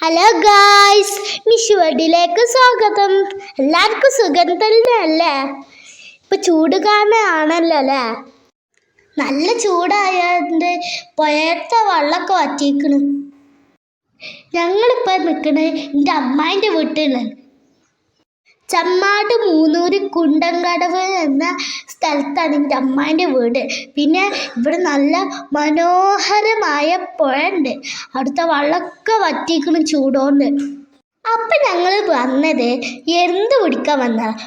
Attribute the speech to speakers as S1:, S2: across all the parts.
S1: Hello guys, Mishu വേൾഡിലേക്ക് സ്വാഗതം. എല്ലാവർക്കും സുഖം തന്നെയല്ലേ? ഇപ്പൊ ചൂട് കാലമാണല്ലോ അല്ലേ? നല്ല ചൂടായതുകൊണ്ട് പുഴയത്തെ വെള്ളമൊക്കെ വറ്റിക്കണ്. ഞങ്ങളിപ്പോൾ നിൽക്കണത് എൻ്റെ അമ്മായിൻ്റെ വീട്ടിലാണ്. ചമ്മാട് മൂന്നൂര് കുണ്ടൻകടവ് എന്ന സ്ഥലത്താണ് എൻ്റെ അമ്മായിൻ്റെ വീട്. പിന്നെ ഇവിടെ നല്ല മനോഹരമായ പുഴ ഉണ്ട്. അവിടുത്തെ വെള്ളമൊക്കെ വറ്റിക്കണം ചൂടുകൊണ്ട്. അപ്പം ഞങ്ങൾ വന്നത് എരുന്ത് പിടിക്കാൻ വന്നതാണ്.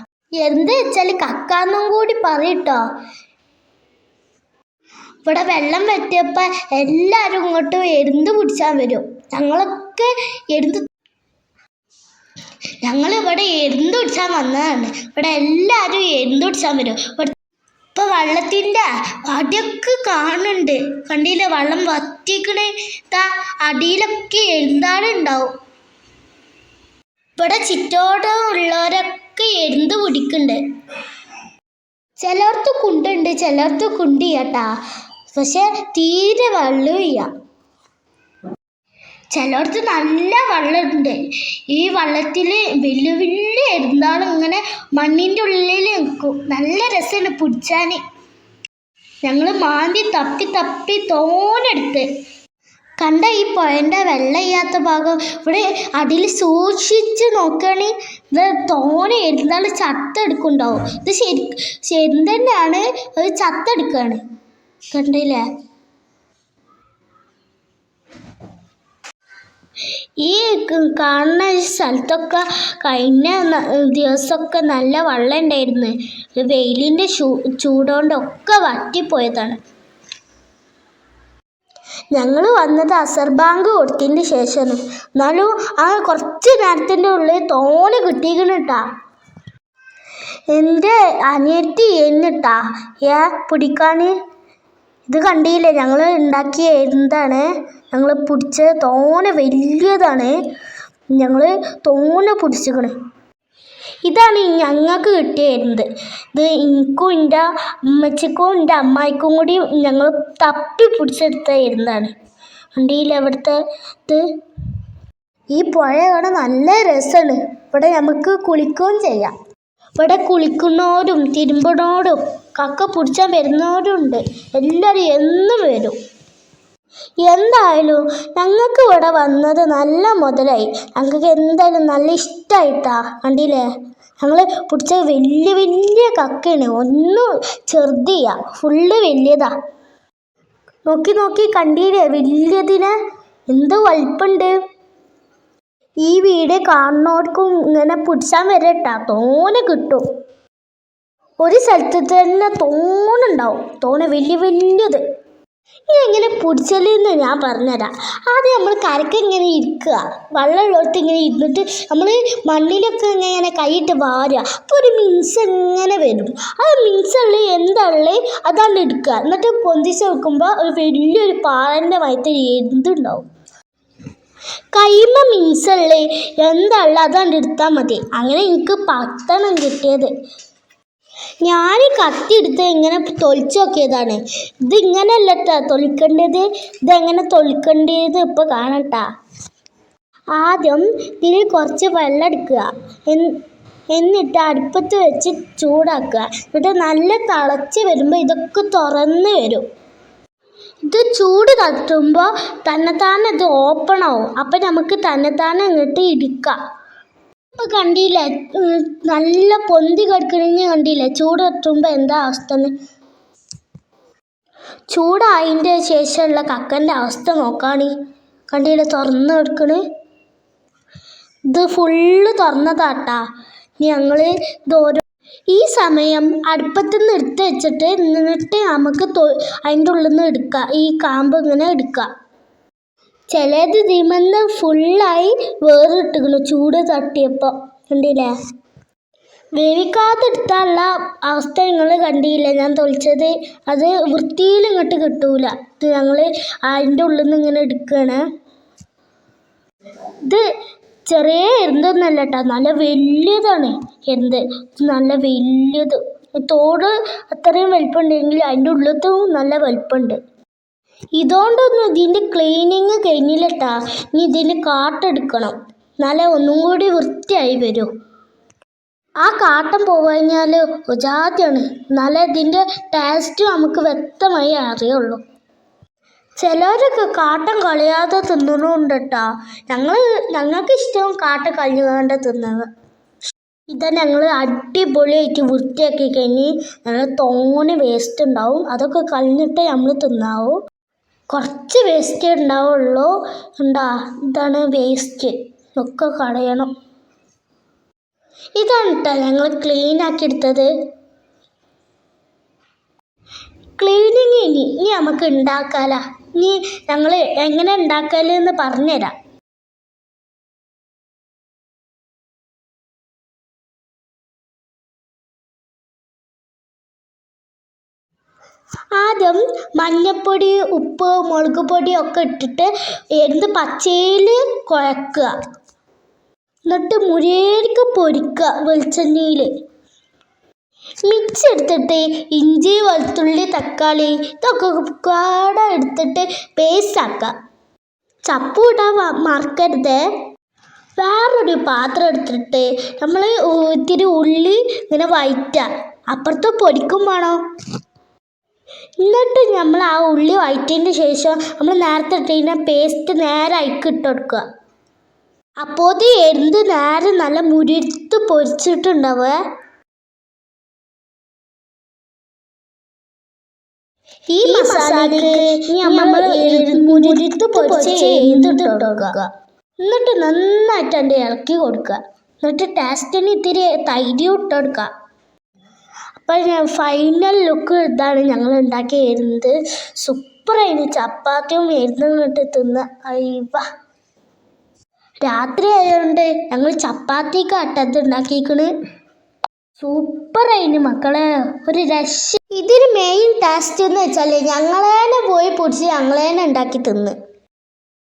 S1: എരുന്ത് വെച്ചാൽ കക്കാന്നും കൂടി പറയട്ടോ. ഇവിടെ വെള്ളം വറ്റിയപ്പോൾ എല്ലാവരും ഇങ്ങോട്ട് എരുന്ത് പിടിച്ചാൽ വരും. ഞങ്ങളിവിടെ എരുന്ത് പിടിച്ചാൽ വന്നതാണ്. ഇവിടെ എല്ലാവരും എരുന്ത് പിടിച്ചാൽ വരും. ഇപ്പം വെള്ളത്തിൻ്റെ അടിയൊക്കെ കാണുന്നുണ്ട്. കണ്ടില്ലേ, വെള്ളം വറ്റിക്കണേ. അടിയിലൊക്കെ എരുന്താളുണ്ടാവും. ഇവിടെ ചുറ്റോടെ ഉള്ളവരൊക്കെ എരുന്ത് പിടിക്കുന്നുണ്ട്. ചിലർക്ക് കുണ്ടുണ്ട്, ചിലർക്ക് കുണ്ടിയാട്ടാ. പക്ഷെ തീരെ വെള്ളമില്ല. ചിലയിടത്ത് നല്ല വെള്ളമുണ്ട്. ഈ വെള്ളത്തിൽ വലിയ വലിയ എരുന്താണ് ഇങ്ങനെ മണ്ണിൻ്റെ ഉള്ളിൽ നിൽക്കും. നല്ല രസമാണ് പിടിച്ചാൻ. ഞങ്ങൾ മാന്തി തപ്പി തോനെടുത്ത് കണ്ട. ഈ പുഴൻ്റെ വെള്ളമില്ലാത്ത ഭാഗം ഇവിടെ അടിയിൽ സൂക്ഷിച്ച് നോക്കുകയാണെങ്കിൽ ഇത് തോനെ എരുന്താൾ ചത്തെടുക്കുന്നുണ്ടാവും. ഇത് ശരി തന്നെയാണ്, അത് ചത്തെടുക്കുകയാണ്. കണ്ടില്ലേ? ഈ കാണുന്ന സ്ഥലത്തൊക്കെ കഴിഞ്ഞ ദിവസമൊക്കെ നല്ല വെള്ളം ഉണ്ടായിരുന്നു. വെയിലിൻ്റെ ചൂടുകൊണ്ടൊക്കെ വറ്റിപ്പോയതാണ്. ഞങ്ങൾ വന്നത് അസർ ബാങ്ക് കൊടുത്തതിന് ശേഷമാണ്. എന്നാലും ആ കുറച്ച് നേരത്തിൻ്റെ ഉള്ളിൽ തോനെ കിട്ടിയിരിക്കണം കേട്ടാ. എൻ്റെ അനിയത്തി എന്നിട്ടാ പിടിക്കാൻ. ഇത് കണ്ടില്ലേ, ഞങ്ങൾ ഉണ്ടാക്കിയ എന്താണ്, ഞങ്ങൾ പിടിച്ചത് തോനെ വലിയതാണ്. ഞങ്ങൾ തോനെ പിടിച്ചിക്കണ്. ഇതാണ് ഞങ്ങൾക്ക് കിട്ടിയത്. ഇത് എനിക്കും എൻ്റെ അമ്മച്ചിക്കും എൻ്റെ അമ്മായിക്കും കൂടി ഞങ്ങൾ തപ്പി പിടിച്ചെടുത്ത എരുന്താണ്. കണ്ടില്ലേ ഇവിടുത്തെ ഇത്? ഈ പുഴ കാണാൻ നല്ല രസമാണ്. ഇവിടെ നമുക്ക് കുളിക്കുകയും ചെയ്യാം. ഇവിടെ കുളിക്കുന്നവരും തിരുമ്പണോരും കക്ക പിടിച്ചാൽ വരുന്നവരും ഉണ്ട്. എല്ലാവരും എന്നും വരും. എന്തായാലും ഞങ്ങൾക്ക് ഇവിടെ വന്നത് നല്ല മുതലായി. ഞങ്ങൾക്ക് എന്തായാലും നല്ല ഇഷ്ടമായിട്ടാ. കണ്ടില്ലേ, ഞങ്ങൾ പിടിച്ച വലിയ വലിയ കക്കയാണ്. ഒന്നും ചെറുതിയാ, ഫുള്ള് വലിയതാ. നോക്കി കണ്ടില്ലേ വലിയതിനെ? എന്ത് വലിപ്പുണ്ട്. ഈ വീഡിയോ കാണുന്നവർക്കും ഇങ്ങനെ പിടിച്ചാൽ വരട്ടാ, തോനെ കിട്ടും. ഒരു സ്ഥലത്ത് തന്നെ തോനുണ്ടാവും, തോനെ വലിയത്. ഇനി എങ്ങനെ പിടിച്ചലെന്ന് ഞാൻ പറഞ്ഞുതരാം. ആദ്യം നമ്മൾ കരക്ക് ഇങ്ങനെ ഇരിക്കുക, വെള്ളമുള്ളടത്ത് ഇങ്ങനെ ഇരുന്നിട്ട് നമ്മൾ മണ്ണിലൊക്കെ ഇങ്ങനെ കൈയിട്ട് വാരുക. അപ്പോൾ ഒരു മിൻസ് ഇങ്ങനെ വരും. ആ മിൻസുള്ള എന്താണുള്ളത് അതാണ് എടുക്കുക. എന്നിട്ട് പൊന്തിച്ച് വെക്കുമ്പോൾ ഒരു വലിയൊരു പാറൻ്റെ വയറ്റിൽ എന്തുണ്ടാവും. കൈമ മിൻസുള്ള എന്താണുള്ളത് അതാണ്ട് എടുത്താൽ മതി. അങ്ങനെ എനിക്ക് 10 കിട്ടിയത്. ഞാൻ കത്തി എടുത്ത് ഇങ്ങനെ തൊളിച്ച് നോക്കിയതാണ്. ഇതിങ്ങനല്ല കേട്ടോ തൊളിക്കേണ്ടത്. ഇതെങ്ങനെ തൊളിക്കേണ്ടത് ഇപ്പോൾ കാണട്ടാ. ആദ്യം ഇതിൽ കുറച്ച് വെള്ളം എടുക്കുക. എന്നിട്ട് അടുപ്പത്ത് വെച്ച് ചൂടാക്കുക. എന്നിട്ട് നല്ല തിളച്ച് വരുമ്പോൾ ഇതൊക്കെ തുറന്ന് വരും. ഇത് ചൂട് തട്ടുമ്പോൾ തന്നെത്താനെ ഇത് ഓപ്പൺ ആവും. അപ്പം നമുക്ക് തന്നെത്താനെ ഇങ്ങോട്ട് ഇടിക്കാം. ഇപ്പം കണ്ടില്ലേ, നല്ല പൊന്തി കിടക്കണമെങ്കിൽ കണ്ടില്ലേ ചൂട് തട്ടുമ്പോൾ എന്താ അവസ്ഥ. ചൂടായതിൻ്റെ ശേഷമുള്ള കക്കൻ്റെ അവസ്ഥ നോക്കുകയാണ്. കണ്ടില്ലേ, തുറന്ന് കിടക്കണ്. ഇത് ഫുള്ള് തുറന്നതാട്ടാ. ഞങ്ങൾ ഈ സമയം അടുപ്പത്തു നിന്ന് എടുത്ത് വെച്ചിട്ട് എന്നിട്ട് നമുക്ക് അതിൻ്റെ ഉള്ളിൽ നിന്ന് എടുക്കാം. ഈ കാമ്പ് ഇങ്ങനെ എടുക്കാം. ചിലത് ഇതിമെന്ന് ഫുള്ളായി വേറിട്ടിക്കണു ചൂട് തട്ടിയപ്പോൾ. കണ്ടില്ലേ, വേവിക്കാതെടുത്താനുള്ള അവസ്ഥ നിങ്ങൾ കണ്ടില്ല. ഞാൻ തൊളിച്ചത് അത് വൃത്തിയിൽ ഇങ്ങോട്ട് കിട്ടൂല. ഇത് ഞങ്ങൾ അതിൻ്റെ ഉള്ളിൽ നിന്ന് ഇങ്ങനെ എടുക്കുകയാണ്. ഇത് ചെറിയ എരുന്തൊന്നല്ല കേട്ടോ, നല്ല വലിയതാണ് എരുന്ത്. നല്ല വലിയത്. തോട് അത്രയും വലിപ്പമുണ്ടെങ്കിൽ അതിൻ്റെ ഉള്ളിലത്തും നല്ല വലിപ്പമുണ്ട്. ഇതുകൊണ്ടൊന്നും ഇതിൻ്റെ ക്ലീനിങ് കഴിഞ്ഞില്ലട്ടാ. ഇനി ഇതിന് കാട്ടെടുക്കണം, എന്നാലേ ഒന്നും കൂടി വൃത്തിയായി വരും. ആ കാട്ടം പോകഴിഞ്ഞാൽ ഒജാതിയാണ്, എന്നാലേ ഇതിൻ്റെ ടേസ്റ്റ് നമുക്ക് വ്യക്തമായി അറിയുള്ളൂ. ചിലരൊക്കെ കാട്ടം കളയാതെ തിന്നണമുണ്ട് കേട്ടോ. ഞങ്ങൾക്ക് ഇഷ്ടം കാട്ടം കളഞ്ഞുകൊണ്ട് തിന്നുന്നത്. ഇതാ ഞങ്ങൾ അടിപൊളിയായിട്ട് വൃത്തിയാക്കി കഴിഞ്ഞ് ഞങ്ങൾ തോനെ വേസ്റ്റ് ഉണ്ടാവും, അതൊക്കെ കളഞ്ഞിട്ട് നമ്മൾ തിന്നാവും. കുറച്ച് വേസ്റ്റ് ഉണ്ടാവുള്ളൂ. ഇതാണ് വേസ്റ്റ്, ഒക്കെ കളയണം. ഇതാണ് കേട്ടോ ഞങ്ങൾ ക്ലീൻ ആക്കി എടുത്തത്. ക്ലീനിങ് ഇനി നമുക്ക് ഉണ്ടാക്കാല. ഇനി ഞങ്ങൾ എങ്ങനെ ഉണ്ടാക്കലെന്ന് പറഞ്ഞുതരാം. ആദ്യം മഞ്ഞൾപ്പൊടി, ഉപ്പ്, മുളക് പൊടി ഒക്കെ ഇട്ടിട്ട് പച്ചയിൽ കുഴക്കുക. എന്നിട്ട് മുരേരിക്ക് പൊരിക്കുക വെളിച്ചെണ്ണയിൽ. മിക്സ് എടുത്തിട്ട് ഇഞ്ചി, വെളുത്തുള്ളി, തക്കാളി ഇതൊക്കെ പാടെ എടുത്തിട്ട് പേസ്റ്റ് ആക്കുക. ചപ്പ് ഇടാൻ മറക്കരുത്. വേറൊരു പാത്രം എടുത്തിട്ട് നമ്മൾ ഇത്തിരി ഉള്ളി ഇങ്ങനെ വഴറ്റുക. അപ്പുറത്ത് പൊരിക്കും വേണം. എന്നിട്ട് നമ്മൾ ആ ഉള്ളി വഴറ്റിയതിന് ശേഷം നമ്മൾ നേരത്തെ ഇട്ടതിൻ്റെ പേസ്റ്റ് നേരെ അതിലേക്ക് ഇട്ട് കൊടുക്കുക. അപ്പോൾ നേരെ നല്ല മുരിത്ത് പൊരിച്ചിട്ടുണ്ടാവുക. ഈ മസാലയ്ക്ക് നമ്മൾ മുരിത്ത് പൊരിച്ച് ചെയ്തിട്ട് കൊടുക്കുക. എന്നിട്ട് നന്നായിട്ട് അതിൻ്റെ ഇളക്കി കൊടുക്കുക. എന്നിട്ട് ടേസ്റ്റിന് ഇത്തിരി തൈര് ഇട്ട് കൊടുക്കുക. അപ്പം ഫൈനൽ ലുക്ക് ഇതാണ് ഞങ്ങൾ ഉണ്ടാക്കിയിരുന്നത്. സൂപ്പറായിരുന്നു. ചപ്പാത്തിയും എഴുന്നിട്ട് തിന്ന് അയ്യവ. രാത്രി ആയതുകൊണ്ട് ഞങ്ങൾ ചപ്പാത്തിക്കാട്ടത് ഉണ്ടാക്കിക്കണ്. സൂപ്പറായിരുന്നു മക്കളെ, ഒരു രക്ഷ. ഇതിന് മെയിൻ ടേസ്റ്റ് എന്ന് വെച്ചാൽ ഞങ്ങളേനെ പോയി പൊടിച്ച് ഞങ്ങളേനെ ഉണ്ടാക്കി തിന്ന്.